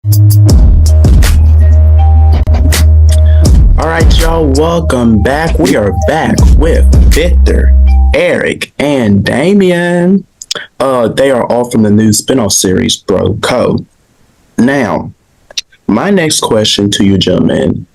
All right, y'all, welcome back. We are back with Victor, Eric, and Damian. They are all from the new spinoff series, Brough Code. Now, my next question to you, gentlemen,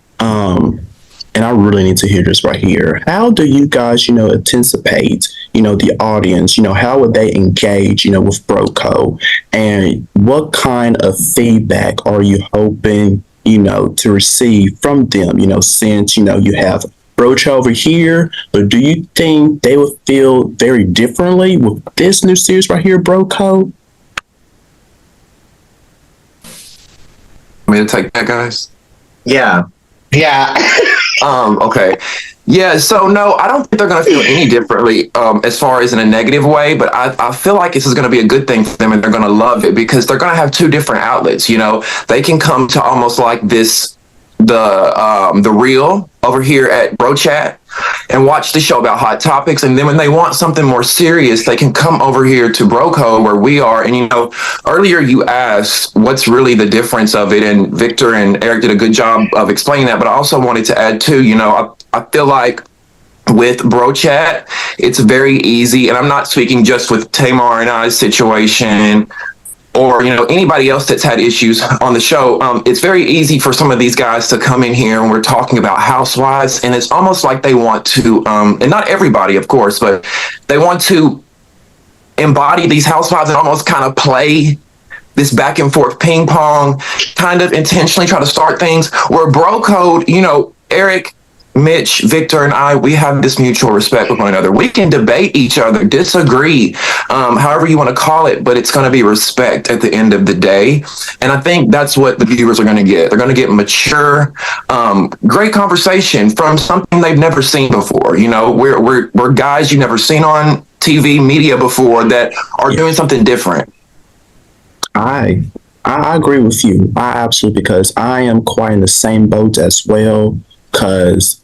and I really need to hear this right here. How do you guys, anticipate, the audience, how would they engage, with Brough Code? And what kind of feedback are you hoping, to receive from them, since, you have Brough Chat over here, but do you think they would feel very differently with this new series right here, Brough Code? Me to take that, guys? Yeah. Okay. Yeah, so no, I don't think they're going to feel any differently as far as in a negative way, but I feel like this is going to be a good thing for them and they're going to love it because they're going to have two different outlets, They can come to almost like this, the real over here at Brough Chat and watch the show about hot topics. And then when they want something more serious, they can come over here to Brough Code where we are. And, earlier you asked what's really the difference of it. And Victor and Eric did a good job of explaining that. But I also wanted to add too, I feel like with Brough Chat, it's very easy. And I'm not speaking just with Tamar and I's situation or, anybody else that's had issues on the show. It's very easy for some of these guys to come in here and we're talking about housewives. And it's almost like they want to, and not everybody, of course, but they want to embody these housewives and almost kind of play this back and forth ping pong, kind of intentionally try to start things where Brough Code, Eric, Mitch, Victor, and I, we have this mutual respect with one another. We can debate each other, disagree, however you want to call it, but it's going to be respect at the end of the day. And I think that's what the viewers are going to get. They're going to get mature, great conversation from something they've never seen before. We're guys you've never seen on TV media before that are doing something different. I agree with you. I absolutely, because I am quite in the same boat as well. Because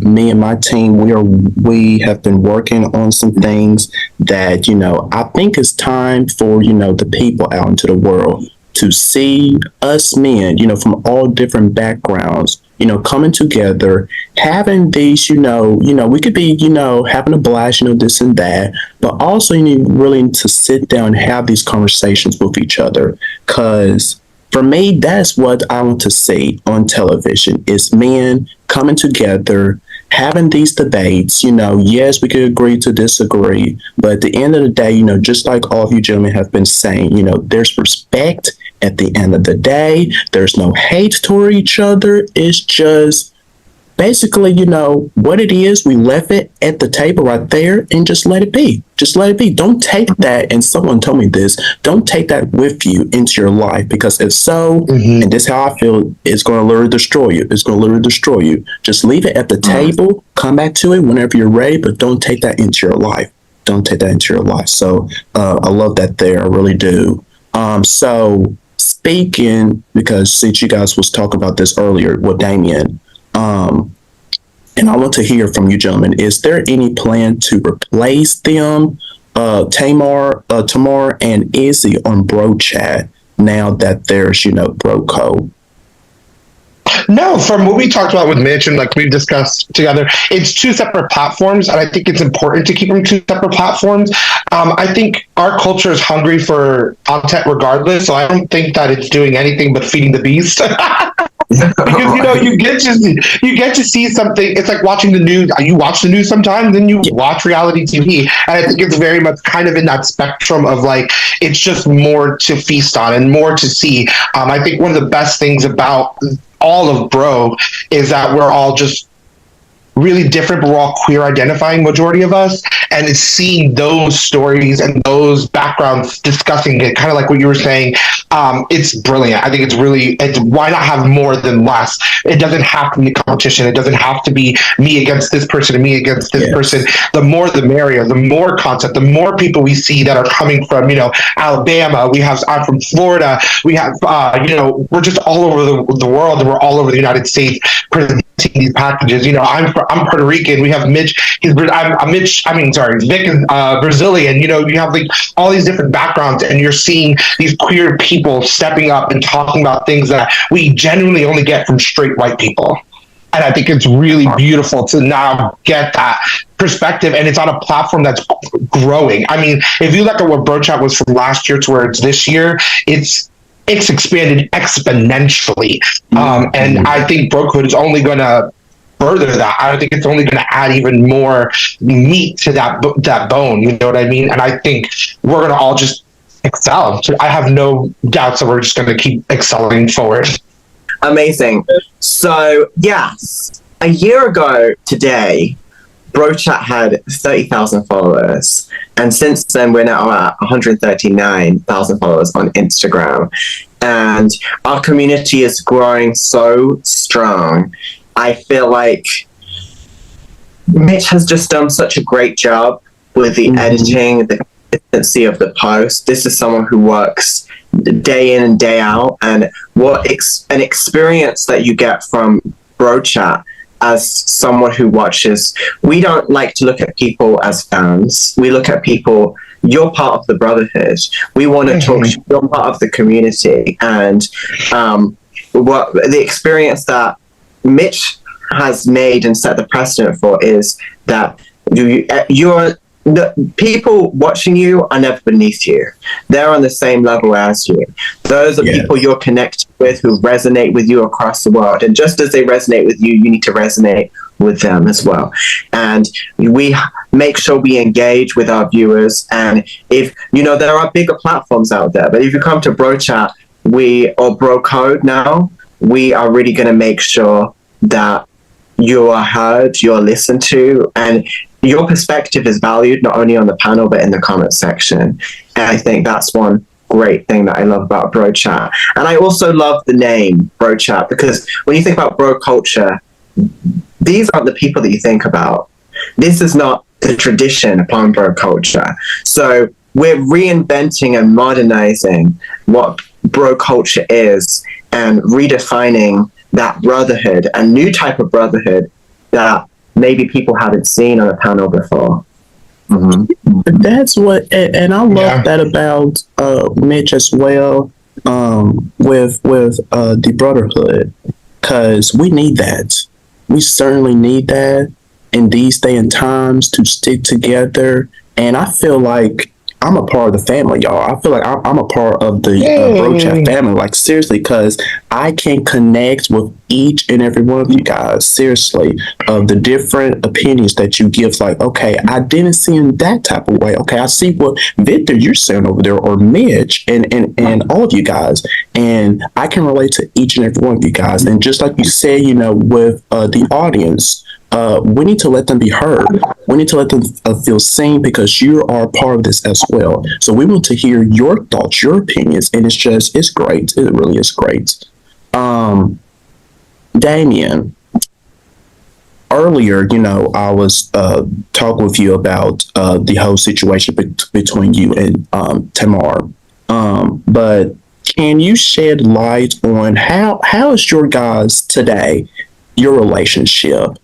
me and my team, we have been working on some things that, I think it's time for, the people out into the world to see us men, from all different backgrounds, coming together, having these, we could be, having a blast, this and that, but also you need really to sit down and have these conversations with each other. Because for me, that's what I want to see on television is men coming together, having these debates. Yes, we could agree to disagree, but at the end of the day, just like all of you gentlemen have been saying, there's respect at the end of the day. There's no hate toward each other. It's just basically, what it is. We left it at the table right there and just let it be. Just let it be. Don't take that. And someone told me this. Don't take that with you into your life, because if so, and this is how I feel, it's going to literally destroy you. It's going to literally destroy you. Just leave it at the table. Come back to it whenever you're ready, but don't take that into your life. Don't take that into your life. So I love that there. I really do. So speaking, because since you guys was talking about this earlier with Damian, and I want to hear from you gentlemen, is there any plan to replace them, Tamar and Izzy on Brough Chat now that there's, Brough Code? No, from what we talked about with Mitch and like we've discussed together, it's two separate platforms, and I think it's important to keep them two separate platforms. I think our culture is hungry for content regardless, so I don't think that it's doing anything but feeding the beast. Because you get to see something. It's like watching the news. You watch the news sometimes, then you watch reality TV, and I think it's very much kind of in that spectrum of like it's just more to feast on and more to see. I think one of the best things about all of Brough is that we're all just really different, but we're all queer identifying, majority of us, and it's seeing those stories and those backgrounds discussing it, kind of like what you were saying. It's brilliant. I think it's why not have more than less? It doesn't have to be competition. It doesn't have to be me against this person and me against this person. The more the merrier. The more content, the more people we see that are coming from, Alabama. I'm from Florida. We have, we're just all over the world, and we're all over the United States presenting making these packages. You know, I'm Puerto Rican. We have Mitch. I'm Mitch. I mean, sorry, Vic is Brazilian. You know, you have like all these different backgrounds, and you're seeing these queer people stepping up and talking about things that we genuinely only get from straight white people. And I think it's really beautiful to now get that perspective, and it's on a platform that's growing. I mean, if you look at what Brough Chat was from last year to where it's this year, it's expanded exponentially. And I think Brough Code is only going to further that. I think it's only going to add even more meat to that bone. You know what I mean? And I think we're going to all just excel. So I have no doubts that we're just going to keep excelling forward. Amazing. So, yes, a year ago today, Brough Chat had 30,000 followers. And since then, we're now at 139,000 followers on Instagram. And our community is growing so strong. I feel like Mitch has just done such a great job with the editing, the consistency of the post. This is someone who works day in and day out, and what an experience that you get from Brough Chat as someone who watches. We don't like to look at people as fans. We look at people, you're part of the Brotherhood. We want to talk, you're part of the community. And what the experience that Mitch has made and set the precedent for is that you're the people watching you are never beneath you. They're on the same level as you. Those are people you're connected with who resonate with you across the world. And just as they resonate with you, you need to resonate with them as well. And we make sure we engage with our viewers. And if, you know, there are bigger platforms out there, but if you come to Brough Chat, or Brough Code now, we are really going to make sure that you are heard, you're listened to, and your perspective is valued not only on the panel but in the comment section. And I think that's one great thing that I love about Brough Chat. And I also love the name Brough Chat, because when you think about bro culture, these aren't the people that you think about. This is not the tradition upon bro culture. So we're reinventing and modernizing what bro culture is and redefining that brotherhood, a new type of brotherhood that maybe people haven't seen on a panel before. That's what, and I love that about Mitch as well, with the Brotherhood, because we need that. We certainly need that in these day and times to stick together. And I feel like I'm a part of the family, y'all. I feel like I'm a part of the Brough Chat family, like seriously, because I can connect with each and every one of you guys, seriously, of the different opinions that you give. Like, okay, I didn't see in that type of way. Okay, I see what Victor you're saying over there, or Mitch, and all of you guys, and I can relate to each and every one of you guys. And just like you said, you know, with the audience, we need to let them be heard. We need to let them feel seen, because you are part of this as well. So we want to hear your thoughts, your opinions, and it's great. It really is great. Damian, earlier, you know, I was talking with you about the whole situation between you and Tamar. But can you shed light on how is your guys today, your relationship?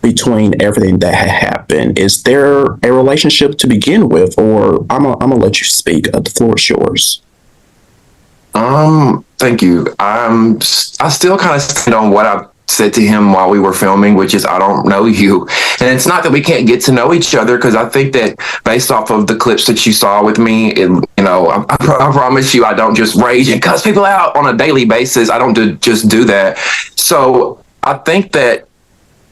Between everything that had happened, is there a relationship to begin with, or I'm gonna let you speak? The floor is yours. Thank you. I still kind of stand on what I said to him while we were filming, which is I don't know you. And it's not that we can't get to know each other, because I think that based off of the clips that you saw with me, you know, I promise you I don't just rage and cuss people out on a daily basis. I don't just do that. So I think that,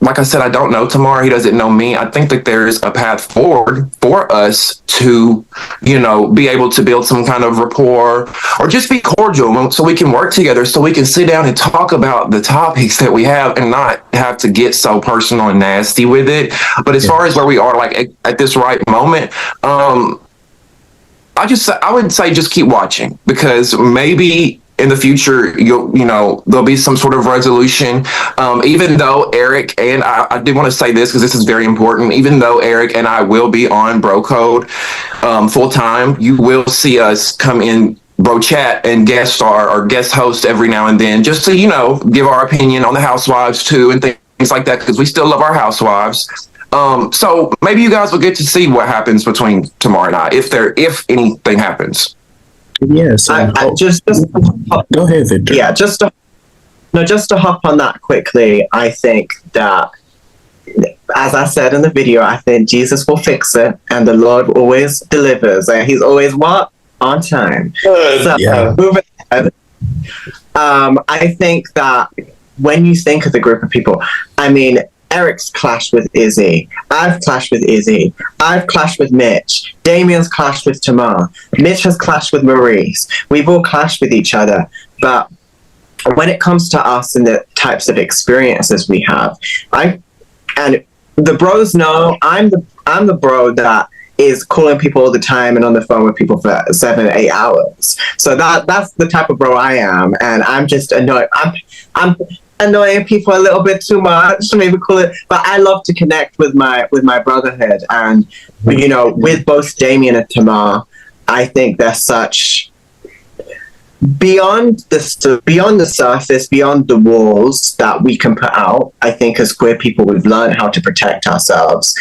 like I said, I don't know Tamar. He doesn't know me. I think that there's a path forward for us to, you know, be able to build some kind of rapport or just be cordial so we can work together, so we can sit down and talk about the topics that we have and not have to get so personal and nasty with it. But as far as where we are, like at this right moment, I would say just keep watching, because maybe in the future, you know, there'll be some sort of resolution. Even though Eric and I did want to say this because this is very important. Even though Eric and I will be on Brough Code full time, you will see us come in Brough Chat and guest star or guest host every now and then, just to, give our opinion on the housewives too and things like that, because we still love our housewives. So maybe you guys will get to see what happens between Tamar and I, if anything happens. Yes. Just go ahead, Victor. Yeah, just to hop on that quickly. I think that, as I said in the video, I think Jesus will fix it, and the Lord always delivers. And He's always on time. So, moving ahead. I think that when you think of the group of people, I mean, Eric's clashed with Izzy. I've clashed with Izzy. I've clashed with Mitch. Damian's clashed with Tamar. Mitch has clashed with Maurice. We've all clashed with each other. But when it comes to us and the types of experiences we have, and the bros know I'm the bro that is calling people all the time and on the phone with people for 7 or 8 hours. So that's the type of bro I am, and I'm just annoyed. I'm annoying people a little bit too much, maybe call it. But I love to connect with my brotherhood, and with both Damian and Tamar, I think they're such beyond the surface, beyond the walls that we can put out. I think as queer people, we've learned how to protect ourselves.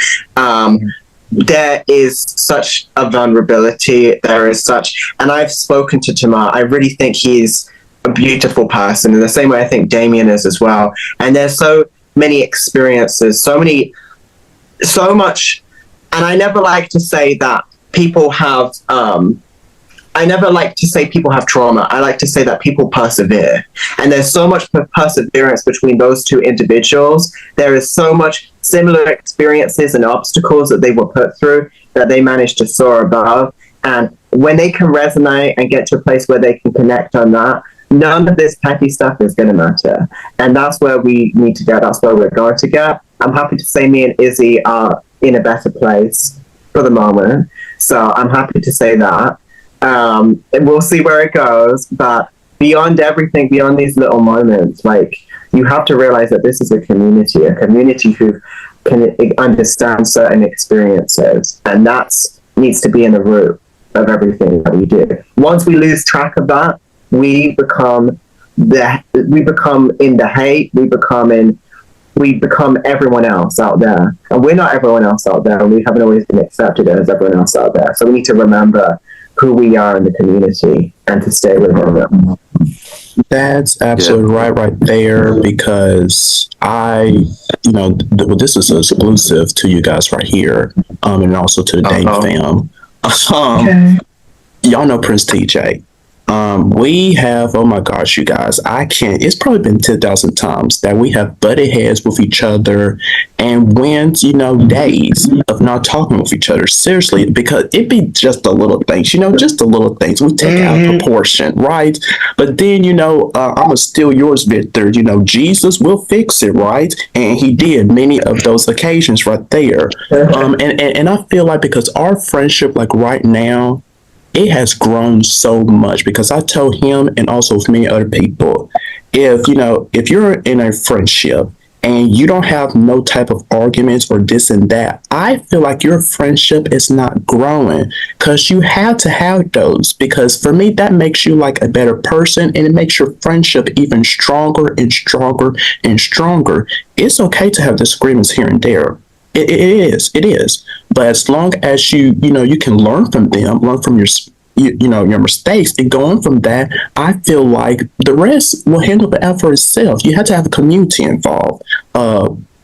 There is such a vulnerability. There is such, and I've spoken to Tamar. I really think he's a beautiful person in the same way I think Damian is as well. And there's so many experiences, so much. And I never like to say that people have, I never like to say people have trauma. I like to say that people persevere. And there's so much perseverance between those two individuals. There is so much similar experiences and obstacles that they were put through that they managed to soar above. And when they can resonate and get to a place where they can connect on that, none of this petty stuff is going to matter. And that's where we need to go. That's where we're going to get. I'm happy to say me and Izzy are in a better place for the moment. So I'm happy to say that. And we'll see where it goes. But beyond everything, beyond these little moments, like, you have to realize that this is a community who can understand certain experiences. And that needs to be in the root of everything that we do. Once we lose track of that, we become in the hate, we become everyone else out there. And we're not everyone else out there, and we haven't always been accepted as everyone else out there. So we need to remember who we are in the community and to stay within them. That's absolutely right there, because this is exclusive to you guys right here, and also to the Dame fam. Y'all know Prince TJ. We have, oh my gosh, you guys, it's probably been 10,000 times that we have butted heads with each other and went, days of not talking with each other. Seriously, because it be just the little things, just the little things. We take out of proportion, right? But then, I'm going to steal yours, Victor. Jesus will fix it, right? And he did many of those occasions right there. And I feel like because our friendship, like right now, it has grown so much, because I told him, and also with many other people, if you're in a friendship and you don't have no type of arguments or this and that, I feel like your friendship is not growing, because you have to have those, because for me, that makes you like a better person, and it makes your friendship even stronger and stronger and stronger. It's okay to have disagreements here and there. It is. But as long as you can learn from them, learn from your mistakes, and go on from that, I feel like the rest will handle the effort itself. You have to have a community involved,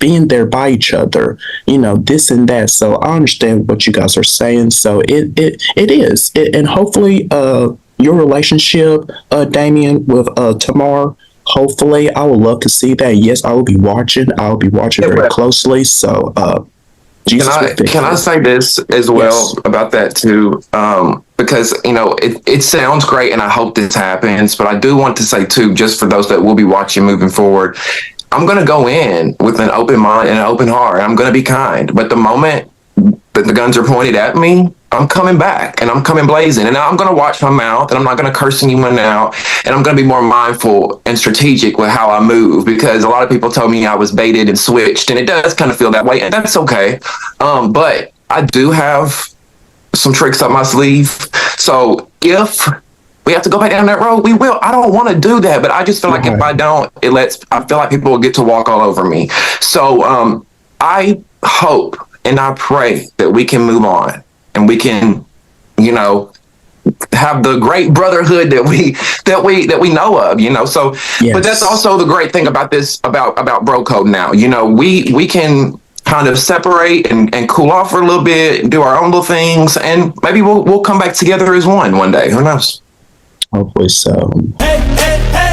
being there by each other, this and that. So I understand what you guys are saying. So it is. And hopefully, your relationship, Damian, with Tamar, hopefully, I would love to see that. Yes, I will be watching. I'll be watching very closely. So, can I say this as well about that too? Because it sounds great, and I hope this happens. But I do want to say too, just for those that will be watching moving forward, I'm going to go in with an open mind and an open heart. I'm going to be kind. But the moment that the guns are pointed at me, I'm coming back, and I'm coming blazing, and I'm going to watch my mouth, and I'm not going to curse anyone out, and I'm going to be more mindful and strategic with how I move, because a lot of people told me I was baited and switched, and it does kind of feel that way, and that's okay. But I do have some tricks up my sleeve. So if we have to go back down that road, we will. I don't want to do that, but I just feel like if I don't, I feel like people will get to walk all over me. So I hope and I pray that we can move on and we can, have the great brotherhood that we know of, so Yes. But that's also the great thing about this, about Brough Code now. We can kind of separate and cool off for a little bit, do our own little things, and maybe we'll come back together as one day. Who knows? Hopefully so. Hey, hey, hey.